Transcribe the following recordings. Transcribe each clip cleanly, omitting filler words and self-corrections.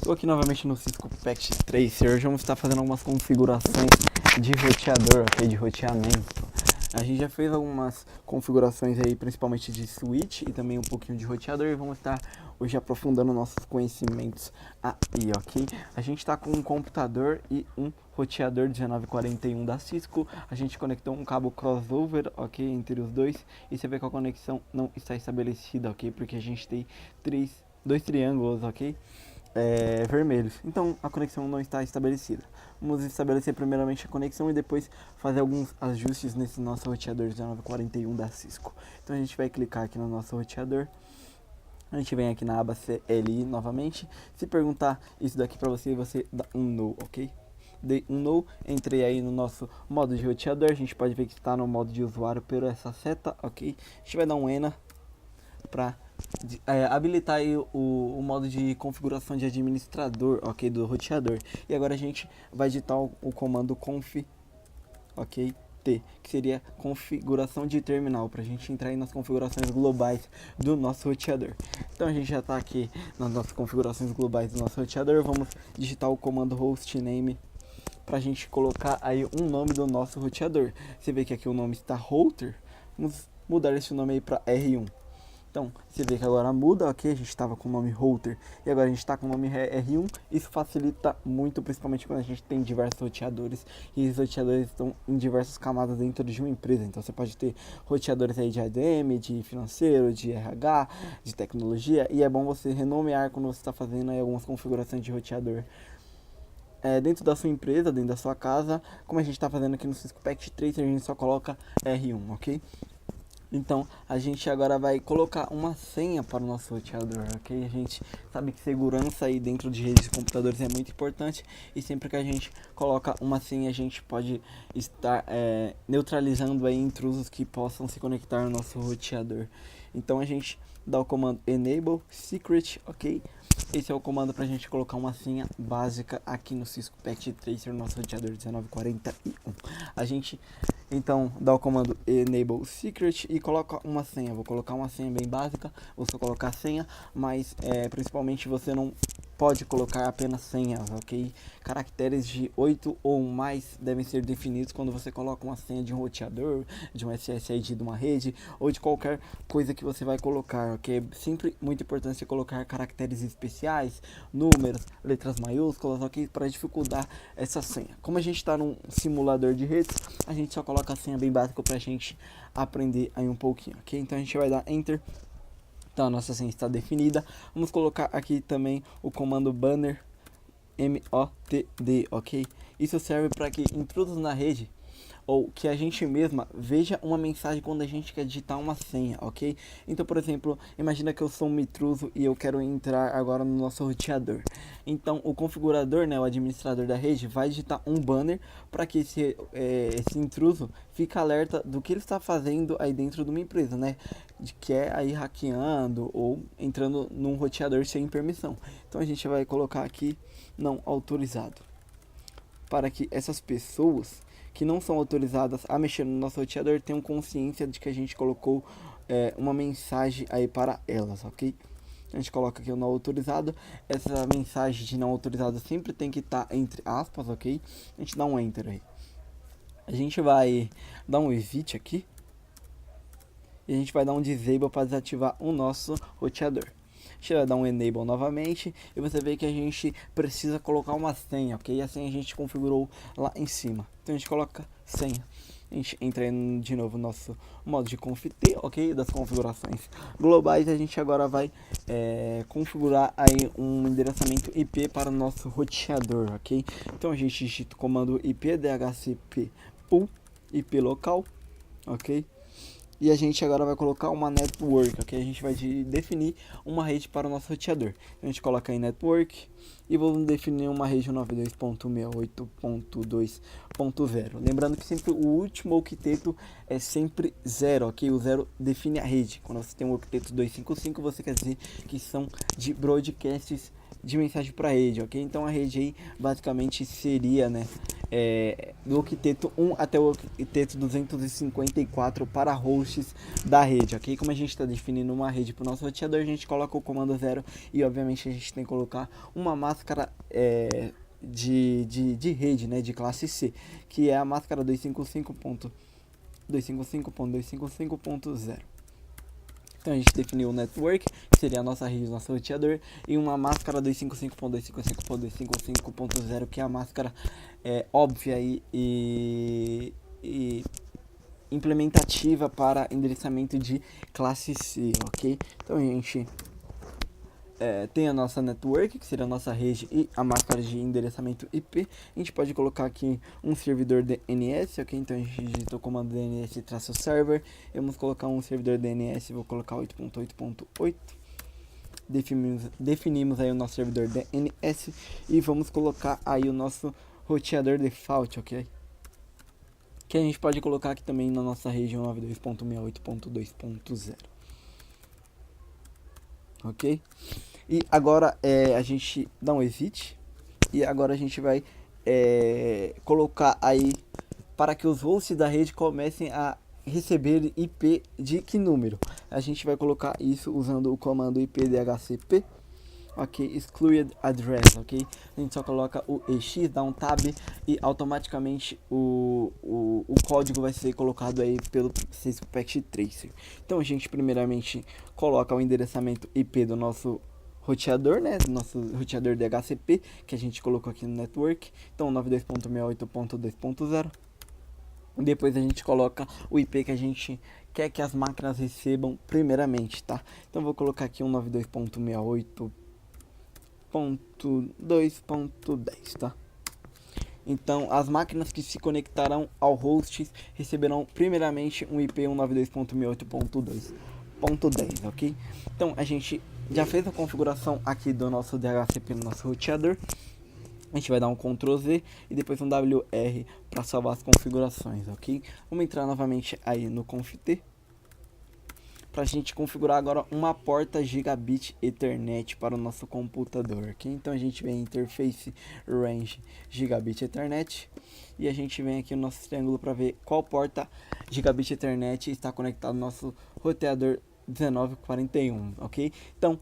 Estou aqui novamente no Cisco Packet Tracer. Hoje vamos estar fazendo algumas configurações de roteador, ok? De roteamento. A gente já fez algumas configurações aí, principalmente de switch e também um pouquinho de roteador, e vamos estar hoje aprofundando nossos conhecimentos aí, ok? A gente está com um computador e um roteador 1941 da Cisco. A gente conectou um cabo crossover, ok, entre os dois, e você vê que a conexão não está estabelecida, ok? Porque a gente tem dois triângulos, ok? Vermelhos, então a conexão não está estabelecida. Vamos estabelecer primeiramente a conexão e depois fazer alguns ajustes nesse nosso roteador 1941 da Cisco. Então a gente vai clicar aqui no nosso roteador, a gente vem aqui na aba CLI novamente. Se perguntar isso daqui para você, você dá um no, ok? Dei um no, entrei aí no nosso modo de roteador, a gente pode ver que está no modo de usuário por essa seta, ok? A gente vai dar um ENA para habilitar aí o modo de configuração de administrador, ok, do roteador. E agora a gente vai digitar o comando conf, ok, T, que seria configuração de terminal, para a gente entrar aí nas configurações globais do nosso roteador. Então a gente já está aqui nas nossas configurações globais do nosso roteador. Vamos digitar o comando hostname para a gente colocar aí um nome do nosso roteador. Você vê que aqui o nome está router, vamos mudar esse nome aí para R1. Então, você vê que agora muda, ok? A gente estava com o nome router e agora a gente está com o nome R1. Isso facilita muito, principalmente quando a gente tem diversos roteadores e esses roteadores estão em diversas camadas dentro de uma empresa. Então, você pode ter roteadores aí de ADM, de financeiro, de RH, de tecnologia, e é bom você renomear quando você está fazendo aí algumas configurações de roteador dentro da sua empresa, dentro da sua casa. Como a gente está fazendo aqui no Cisco Packet Tracer, a gente só coloca R1, ok? Então a gente agora vai colocar uma senha para o nosso roteador, ok? A gente sabe que segurança aí dentro de redes de computadores é muito importante, e sempre que a gente coloca uma senha a gente pode estar neutralizando aí intrusos que possam se conectar no nosso roteador. Então a gente dá o comando enable secret, ok? Esse é o comando para a gente colocar uma senha básica aqui no Cisco Packet Tracer, nosso roteador 1941. A gente então dá o comando enable secret e coloca uma senha. Vou colocar uma senha bem básica, vou só colocar senha, mas principalmente você não pode colocar apenas senhas, ok? Caracteres de 8 ou mais devem ser definidos quando você coloca uma senha de um roteador, de um SSID de uma rede ou de qualquer coisa que você vai colocar, ok? É sempre muito importante você colocar caracteres especiais, números, letras maiúsculas, ok? Para dificultar essa senha. Como a gente está num simulador de redes, a gente só coloca a senha bem básica para a gente aprender aí um pouquinho, ok? Então a gente vai dar enter. Então a nossa senha está definida. Vamos colocar aqui também o comando banner MOTD, ok? Isso serve para que intrusos na rede ou que a gente mesma veja uma mensagem quando a gente quer digitar uma senha, ok? Então, por exemplo, imagina que eu sou um intruso e eu quero entrar agora no nosso roteador. Então, o configurador, né, o administrador da rede, vai digitar um banner para que esse intruso fique alerta do que ele está fazendo aí dentro de uma empresa, né? De que é aí hackeando ou entrando num roteador sem permissão. Então, a gente vai colocar aqui não autorizado, para que essas pessoas que não são autorizadas a mexer no nosso roteador tenham consciência de que a gente colocou uma mensagem aí para elas, ok? A gente coloca aqui o não autorizado. Essa mensagem de não autorizado sempre tem que estar entre aspas, ok? A gente dá um enter aí. A gente vai dar um exit aqui e a gente vai dar um disable para desativar o nosso roteador. A gente vai dar um enable novamente e você vê que a gente precisa colocar uma senha, ok? E a senha a gente configurou lá em cima. Então a gente coloca senha. A gente entra de novo no nosso modo de conft, ok? Das configurações globais. A gente agora vai configurar aí um endereçamento IP para o nosso roteador, ok? Então a gente digita o comando IP dhcp pool IP local, ok? E a gente agora vai colocar uma network, ok? A gente vai definir uma rede para o nosso roteador. Então a gente coloca aí network e vamos definir uma rede 92.68.2.0. Lembrando que sempre o último octeto é sempre 0, ok? O 0 define a rede. Quando você tem um octeto 255, você quer dizer que são de broadcasts de mensagem para rede, ok? Então a rede aí basicamente seria, né, do octeto 1 até o octeto 254 para hosts da rede, ok? Como a gente está definindo uma rede para o nosso roteador, a gente coloca o comando 0 e obviamente a gente tem que colocar uma máscara de rede, né, de classe C, que é a máscara 255.255.255.0. Então a gente definiu o network, que seria a nossa rede, nosso roteador, e uma máscara 255.255.255.0, que é a máscara óbvia e implementativa para endereçamento de classe C, ok? Então a gente tem a nossa network, que seria a nossa rede, e a máscara de endereçamento IP. A gente pode colocar aqui um servidor DNS, ok? Então a gente digita o comando DNS-server. Vamos colocar um servidor DNS, vou colocar 8.8.8. Definimos aí o nosso servidor DNS e vamos colocar aí o nosso roteador default, ok? Que a gente pode colocar aqui também na nossa região 92.68.2.0. Ok? E agora a gente dá um exit e agora a gente vai colocar aí para que os hosts da rede comecem a receber IP de que número. A gente vai colocar isso usando o comando ipdhcp, ok, exclude address, ok. A gente só coloca o ex, dá um tab e automaticamente o código vai ser colocado aí pelo Cisco Packet Tracer. Então a gente primeiramente coloca o endereçamento IP do nosso roteador, né, do nosso roteador DHCP, que a gente colocou aqui no network, então 92.68.2.0. Depois a gente coloca o IP que a gente quer que as máquinas recebam primeiramente, tá? Então vou colocar aqui um 92.68.2.10, tá? Então as máquinas que se conectarão ao host receberão primeiramente um IP 192.68.2.10, ok? Então a gente já fez a configuração aqui do nosso DHCP no nosso roteador. A gente vai dar um Ctrl Z e depois um WR para salvar as configurações, ok? Vamos entrar novamente aí no conft para a gente configurar agora uma porta Gigabit Ethernet para o nosso computador, ok? Então a gente vem em Interface Range Gigabit Ethernet e a gente vem aqui no nosso triângulo para ver qual porta Gigabit Ethernet está conectado no nosso roteador 1941, ok? Então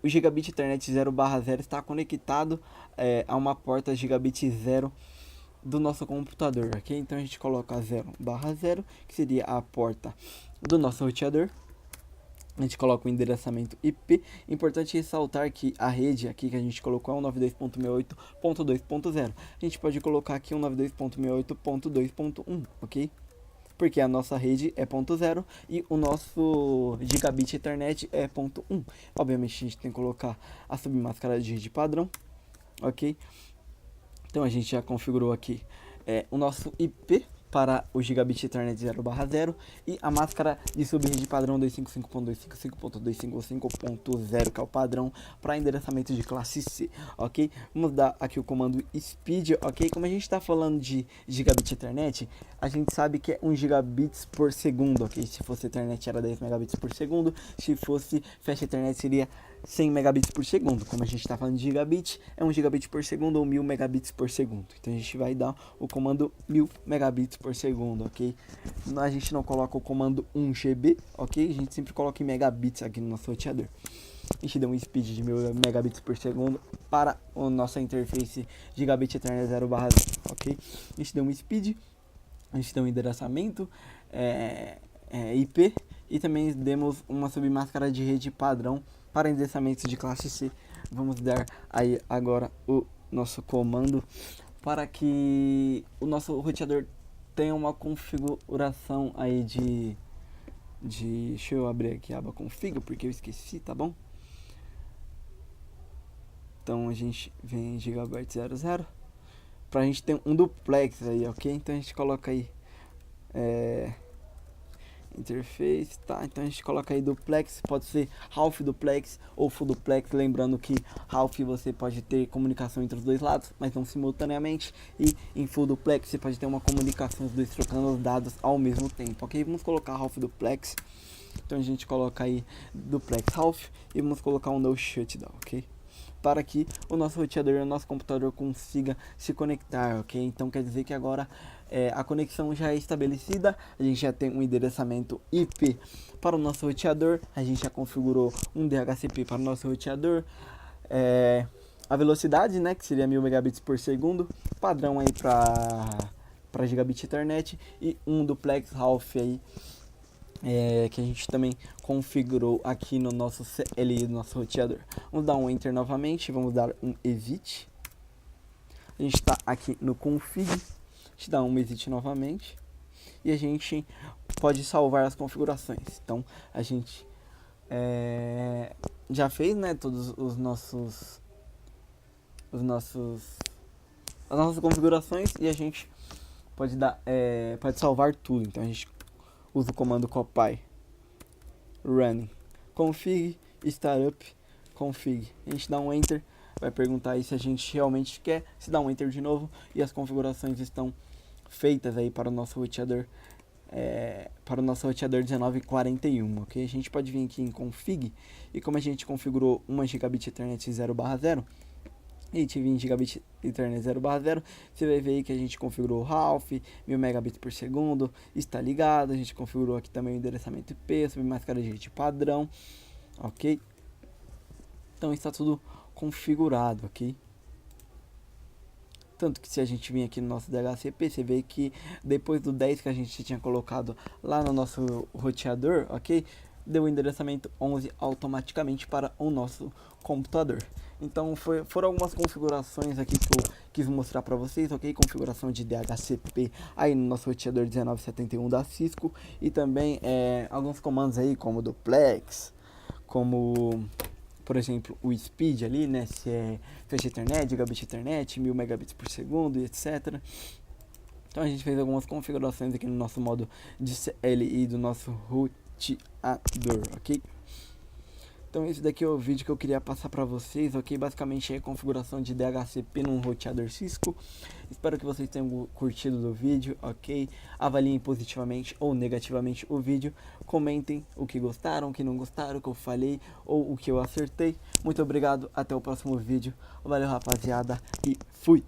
o Gigabit Ethernet 0/0 está conectado a uma porta Gigabit 0 do nosso computador, ok? Então a gente coloca 0/0, que seria a porta do nosso roteador. A gente coloca o endereçamento IP. Importante ressaltar que a rede aqui que a gente colocou é um 92.68.2.0. A gente pode colocar aqui um 92.68.2.1, ok? Porque a nossa rede é ponto 0 e o nosso Gigabit Ethernet é ponto 1. Obviamente a gente tem que colocar a submáscara de rede padrão, ok? Então a gente já configurou aqui o nosso IP para o Gigabit Ethernet 0/0 e a máscara de subrede padrão 255.255.255.0, que é o padrão para endereçamento de classe C, ok? Vamos dar aqui o comando speed, ok? Como a gente está falando de Gigabit Ethernet, a gente sabe que é 1 gigabits por segundo, ok? Se fosse Ethernet era 10 megabits por segundo, se fosse Fast Ethernet seria 100 megabits por segundo. Como a gente está falando de gigabit, é 1 gigabit por segundo ou 1000 megabits por segundo. Então a gente vai dar o comando 1000 megabits por segundo, ok? A gente não coloca o comando 1 GB, ok? A gente sempre coloca em megabits aqui no nosso roteador. A gente deu um speed de 1000 megabits por segundo para a nossa interface Gigabit Ethernet 0/0, ok? A gente deu um speed, a gente deu um endereçamento IP e também demos uma submáscara de rede padrão para endereçamentos de classe C. Vamos dar aí agora o nosso comando para que o nosso roteador tenha uma configuração aí deixa eu abrir aqui a aba config porque eu esqueci, tá bom? Então a gente vem em Gigabyte 00 para a gente ter um duplex aí, ok? Então a gente coloca aí interface, tá? Então a gente coloca aí duplex, pode ser half duplex ou full duplex, lembrando que half você pode ter comunicação entre os dois lados, mas não simultaneamente, e em full duplex você pode ter uma comunicação os dois trocando os dados ao mesmo tempo, ok? Vamos colocar half duplex, então a gente coloca aí duplex half e vamos colocar um no shutdown, ok? para que o nosso roteador e o nosso computador consiga se conectar, ok? Então quer dizer que agora a conexão já é estabelecida, a gente já tem um endereçamento IP para o nosso roteador, a gente já configurou um DHCP para o nosso roteador, a velocidade, né, que seria 1000 megabits por segundo, padrão aí para gigabit Ethernet, e um duplex half aí, que a gente também configurou aqui no nosso CLI do nosso roteador. Vamos dar um enter novamente, vamos dar um exit. A gente está aqui no config, a gente dá um exit novamente e a gente pode salvar as configurações. Então a gente já fez, né, todos as nossas configurações, e a gente pode salvar tudo. Então a gente usa o comando copy running config startup config. A gente dá um enter, vai perguntar aí se a gente realmente quer, se dá um enter de novo e as configurações estão feitas aí para o nosso roteador, 1941, ok? A gente pode vir aqui em config, e como a gente configurou uma gigabit Ethernet 0/0 e tive em gigabit Ethernet 0/0, você vai ver aí que a gente configurou o half, 1000 megabits por segundo, está ligado. A gente configurou aqui também o endereçamento IP, submascara de rede padrão, ok? Então está tudo configurado, ok? Tanto que se a gente vir aqui no nosso DHCP, você vê que depois do 10 que a gente tinha colocado lá no nosso roteador, ok? Deu o endereçamento 11 automaticamente para o nosso computador. Então foram algumas configurações aqui que eu quis mostrar para vocês, ok? Configuração de DHCP aí no nosso roteador 1971 da Cisco, e também alguns comandos aí como duplex, como por exemplo o speed ali, né? Se é faixa Ethernet, gigabit Ethernet, 1000 megabits por segundo e etc. Então a gente fez algumas configurações aqui no nosso modo de CLI do nosso roteador, ok? Então esse daqui é o vídeo que eu queria passar para vocês, ok? Basicamente é a configuração de DHCP num roteador Cisco. Espero que vocês tenham curtido do vídeo, ok? Avaliem positivamente ou negativamente o vídeo. Comentem o que gostaram, o que não gostaram, o que eu falei ou o que eu acertei. Muito obrigado, até o próximo vídeo. Valeu, rapaziada, e fui!